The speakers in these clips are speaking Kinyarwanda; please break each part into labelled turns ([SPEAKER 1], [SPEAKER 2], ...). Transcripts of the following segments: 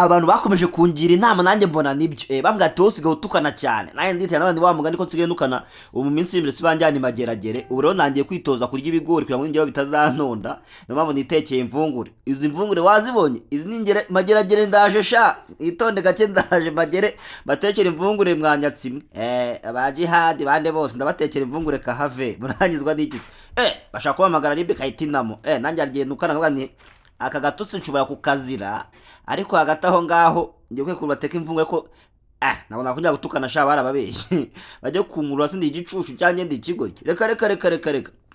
[SPEAKER 1] abantu bakomeje kungira inama nanjye mbona nibyo bambwa ati wose utukana cyane nanjye ndite n'abandi wamugani ko nsigaye nukana ubu minsi imbere sibanjyana imageragere ubu rero nangiye kwitoza kurya ibigori kugira ngo ingero bitazantonda no mpamvu nitekeye imvungure izi mvungure wazibonye izi ningere mageragere ndaje sha itonde gake ndaje magere batekera imvungure mwanyatsimwe abajihadi bande bose ndabatekera imvungure kahave murangizwa n'ikisi bashaka kubamagara ribe kayitinamo nanjye agiye nukana ngani aka gatutsi nshobora kukazira ariko hagati aho ngaho ngiye kwe kubateka imvungure ko nabo nakunjya gutukana sha barababeshye bajye kumurura sindi igicucu cyanye ndi ikigori reka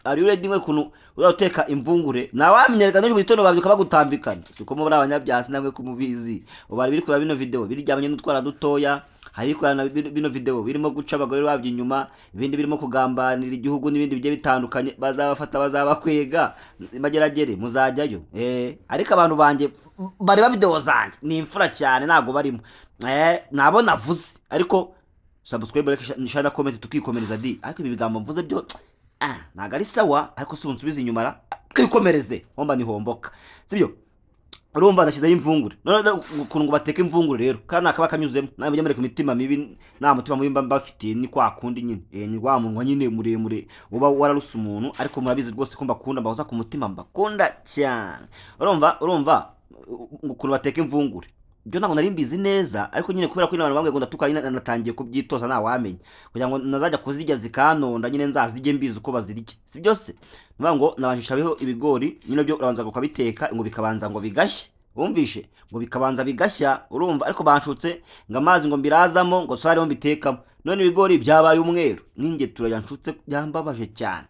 [SPEAKER 1] ari ready we kunu uroteka imvungure nawamenyereka n'ejo bitono babyuka bagutambikana siko muri abanyabyasi namwe kumubizi ubari biri kuba bino video biryamanye n'utwara dutoya hariko bino video birimo guca abagore babye inyuma ibindi birimo kugambanira igihugu n'ibindi bigiye bitandukanye bazabafata bazabakwega mageragere muzajyayo ariko abantu banje bari ba video zanje ni imfura cyane nago barimo nabo navuze ariko subscribe like share comment tukikomereza di ariko ibi bigambo mvuze byo nagari sawa ariko si unsubiza inyuma kwikomereze homba ni homboka sibyo urumva ndashyize imvungure none ukuntu bateka imvungure rero kana akaba kanyuzemo nawe muri ku mitima mibi nta mutima mubi mbafitiye ni kwa kundi nyine ni wa munwa nyine muremure uba wararusa umuntu ariko murabizi rwose ko mbakunda mbahoza ku mutima mbakunda cyane urumva ukuntu bateka imvungure byo ntabwo nari mbizi neza ariko nyine kubera ko abantu bambwe ngo ndatuka natangiye kubyitoza nta wamenye kugira ngo nazajya kuzirya zikanonda nyine nzazirye mbizi uko bazirya si byose nuvuga ngo nabanjishabeho ibigori nyine byo urabanza gukabiteka ngo bikabanza ngo bigashye wumvishe ngo bikabanza bigashya urumva ariko banshutse ngo amazi ngo mbirazamo ngo sare ho mbitekamo none ibigori byabaye umweru ninge turayanshutse byambabaje cyane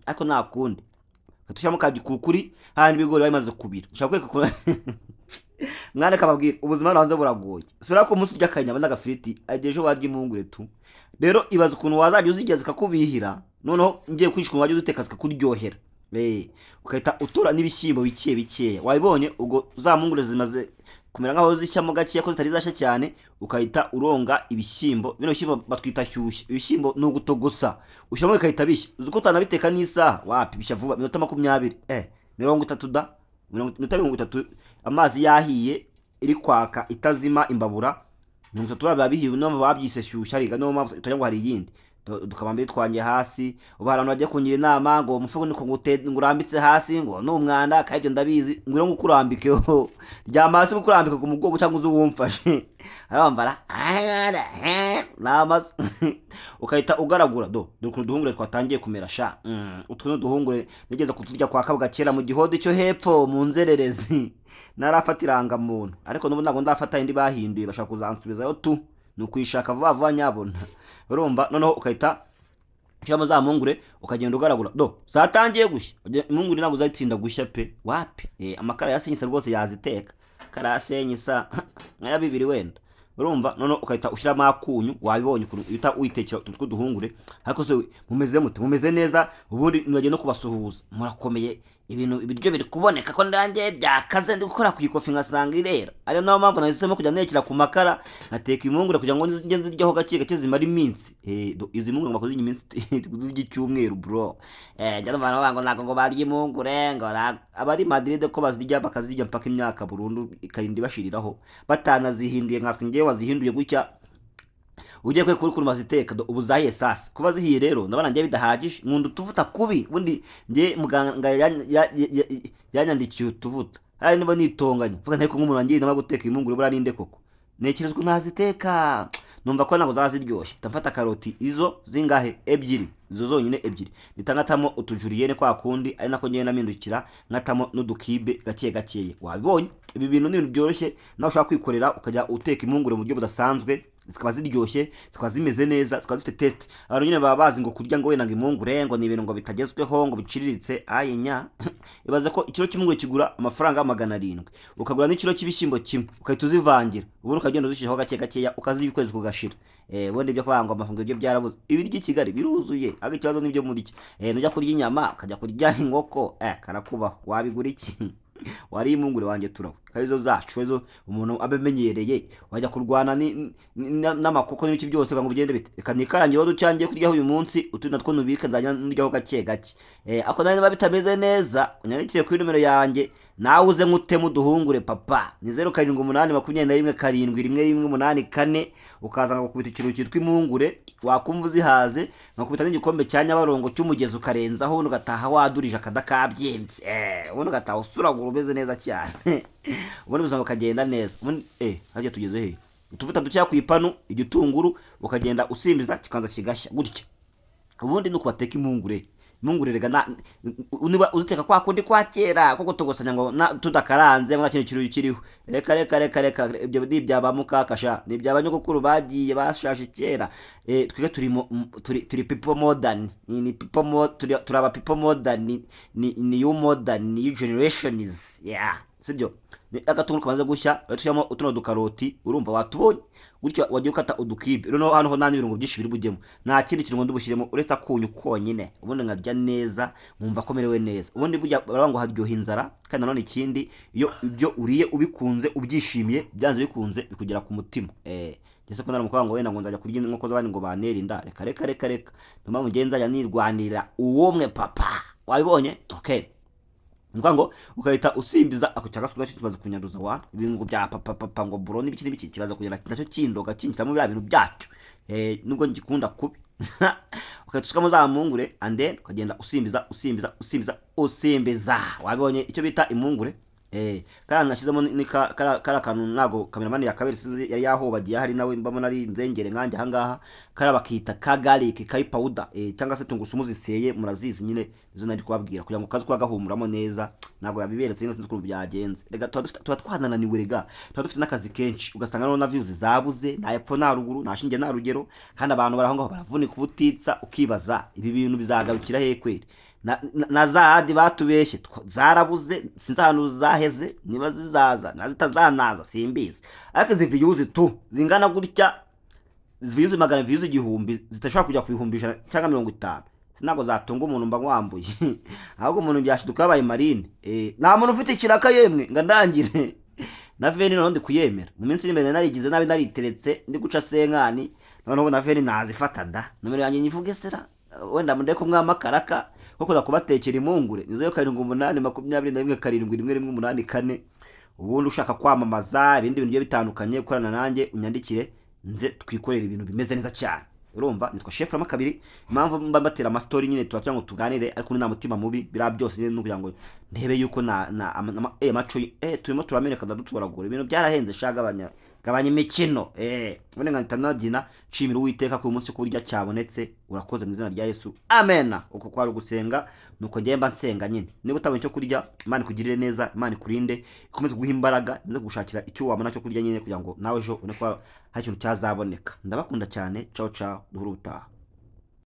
[SPEAKER 1] ariko nakundi katushamo kagikukuri handi ibigori bamaze kubira ushaka kweka mwana kababwira ubuzima nahanze buragoye sura ko umunsi urya kanyama n'agafiriti ageje wadye impungure tu rero ibaza ukuntu wazajya uzigeza kakubihira noneho ngiye kwishika wajye uduteka zikakuryohera ukahita utura n'ibishyimbo bike wabibonye ubwo zampungure zimaze kumera nkaho zishyamo gake ko zitari zasha cyane ukahita uronga ibishyimbo bino bishyimbo batwita shyushye ibishyimbo no gutogosa ushyamo ikahita bishya uzuko utanabiteka n'isaha wapi bishya vuba minota 20 30 da minota 30 amazi yahiye iri kwaka itazima imbabura 30 babihiye no babyise shyushya ariga no mpamvu utajya ngo hari yindi dukabambye twangiye hasi ubarantu bagiye kungira inama ngo umufuko niko ngurambitse hasi ngo n'umwanda kayibyo ndabizi ngiro ngukurambikeho ryamasi gukurambika ku mugongo cyangwa uzuwumfashe arambara namas ukahita ugaragura dukuru duhungure twatangiye kumera sha utwo duhungure nigeze kuturya kwa kabwa kera mu gihodi cyo hepfo mu nzererezi narafatiranga muntu ariko nubu nago ndafata indi bahinduye bashaka kuzansubizayo tu nukwishaka vuba nyabona urumva noneho ukahita shiramo za mpungure ukagenda ugaragura zatangiye gushya impungure nago zayitsinda gushya pe wapi amakara yasenyisa rwose yaziteka karasenyisa nkaya bibiri wenda urumva noneho ukahita ushiramo akunyu wabibonye uta uyitekera utwo duhungure ariko se mumeze neza ubundi nyagiye no kubasuhuza murakomeye ibintu ibiryo biri kuboneka ko ndangiye byakaze ndi gukora ku ikofi ngasanga irera ari naho mpamvu nahisemo kujya nekira ku makara nateka impungure kugira ngo ngenze iryaho gake zimara iminsi izi mpungure bakoze iminsi y'icyumweru bro njya n'abantu bango nago ngo barye impungure ngo abari Madrid ko bazirya bakazirya mpaka imyaka burundu ikarindi bashiriraho batanazihinduye nkaswe ngiye wazihinduye gutya ugiye kuri maziteka ubu zahiye sasa kuba zihiye rero ndabana ngiye bidahagije nkundu tuvuta kubi bundi ngiye muganga yanyandikiye utuvuta hari niba nitonganya vuga ntari ko nk'umuntu ngiye ndama guteka impungure bura ninde koko nekerezwe naziteka numva ko nago zaziryoshye ndamfata karoti izo zingahe ebyiri izo zonyine ebyiri nitangatamo utujuriyene kwa kundi ari nako ngiye namindukira nkatamo n'udukibe gake wabibonye ibi bintu n'ibintu byoroshye naho ushaka kwikorera ukajya uteka impungure mu buryo budasanzwe zikaba ziryoshye zikaba zimeze neza zikaba zifite test abantu nyine baba bazi ngo kurya ngo wenda ngo impungure ngo ni ibintu ngo bitagezweho ngo biciriritse ayenya ibaze ko ikiro cy'impungure kigura amafaranga 700 ukagura n'ikiro cy'ibishyimbo kimwe ukahita uzivangira ubundi ukagenda uzishijeho gake ukazirya ukwezi kugashira ubundi byo kwanga amafunguro byo byarabuze ibiryo Kigali biruzuye aga ikibazo nibyo muri nujya kurya inyama ukajya kurya inkoko karakubaho wabigura iki wari impungure wanjye turaho karizo zacu ezo umuntu abemenyereye wajya kurwana n'amakoko n'ibiki byose ngo bigende bite reka nikarangira ducyangiye kuryaho uyu munsi utuna two nubika ndanya ndyaho gake ako nari babitameze neza unyandikire kuri numero yanjye nawe uze nkutemu uduhungure papa. Ni 0788211184 ukazanga gukubita ikintu cyitwa impungure, wakumva uzihaze ngakubita n'igikombe cya Nyabarongo cy'umugezi ukarenzaho, ubundi ugataha wadurije akadakabyimbye, ubundi ugataha usuragura umeze neza cyane. Ubundi ubuzima bukagenda neza. Ubundi hajya tugeze he? Utuvuta ducya ku ipanu, igitunguru ukagenda usimbiza kikanza kigashya gutya. Ubundi nuko bateka impungure. Impungure rega uniba uziteka kwa kundi kwa kera kuko tugosanya ngo tudakaranze ngo kintu kiriho. Reka ibyo byaba mukakasha ni by'abanyogokuru bagiye bashashe kera. Twige turi people modern, ni people turaba people modern, ni you modern, ni generations, sibyo. Agatunguru kamaze gushya batushyamo utuno dukaroti, urumva watubonye gutyo wagiye ukata udukibe. Rero hano ho nta n'ibirungo byinshi biri bujyemo, nta kindi kintu ngo ndubushyiremo uretse akunyu konyine, ubundi nkarya neza mwumva komerewe neza. Ubundi burya baravuga ngo haryoha inzara, kandi nanone ikindi iyo ibyo uriye ubikunze ubyishimiye byanze bikunze bikugera ku mutima. Ndetse ko naramukwanga ngo wenda ngo nzajya kurya inkoko z'abandi ngo banere inda, reka ntuma mugenza ya nirwanira uwomwe papa, wabibonye okay. Ngo ukahita usimbiza ako cyagasuka kibaza kunyanduza wana ibintu bya papa ngo buro n'ibiki kibaza kugera nacyo kindoga kinsamo bya bintu byacyo nubwo ngikunda kubi. Ukahita usukamo za mpungure and then ukagenda usimbiza wabibonye icyo bita impungure. Kandi nashyizemo ni kara kantu nago kameramani yakabiri yari yahobagiye hari nawe mbamo nari nzengere nkanjye ahangaha kara bakita ka garlic kai powder cyangwa se tungurusumu ziseye murazizi nyine izo nari kubabwira kugira ngo kazi kwa gahumuramo neza, nago yabiberetse nyine sinzi ko byagenze. Rega tuba twanananiwe rega, tuba dufite n'akazi kenshi ugasanga no na views zabuze nta epfo nta ruguru nta shinge nta rugero, kandi abantu barahongaho baravunika ubutitsa ukibaza ibi bintu bizagarukira he kweri. Na zaadi batubeshye zarabuze sinzi ahantu zaheze, niba zizaza nazitazanaza simbizi, ariko izi views zingana gutya, views 100 views 1000 zitashobora kujya ku 100 cyangwa 50 sinago zatunga umuntu mba mwambuye. Ahubwo umuntu byashiduka yabaye marine. Nta muntu ufite ikiraka yemwe nga ndangire na veni no ndi kuyemera mu minsi imbere narigize nabi nariteretse ndi guca senkani, noneho na veni nazifata da numero yanjye nyivuge sera wenda munde ko mwamakaraka koko zakubatekera impungure ni 0788211184. Ubundi ushaka kwamamaza ibindi bintu byo bitandukanye gukorana nanjye unyandikire nze twikorera ibintu bimeze neza cyane. Urumva nitwa chef Rama kabiri, impamvu mba mbatera ama story nyine tuba cyangwa tuganire, ariko ni nta mutima mubi bira byose nyine nukugira ngo ndebe yuko macho turimo turameneka ndadutoragura ibintu byarahenze shagabanya gabanya imikino. Ubone nka ntanabyina nshimira Uwiteka ku munsi kurya cyabonetse, urakoze mu izina rya Yesu amen. Uko kwari gusenga nuko ngemba nsenga nyine, niba utabonye cyo kurya Imana ikugirire neza, Imana ikurinde ikomeze guha imbaraga no gushakira icyo wabona cyo kurya nyine kugira ngo nawe ejo une kwa hari ikintu cyazaboneka. Ndabakunda cyane, ciao duhura utaha.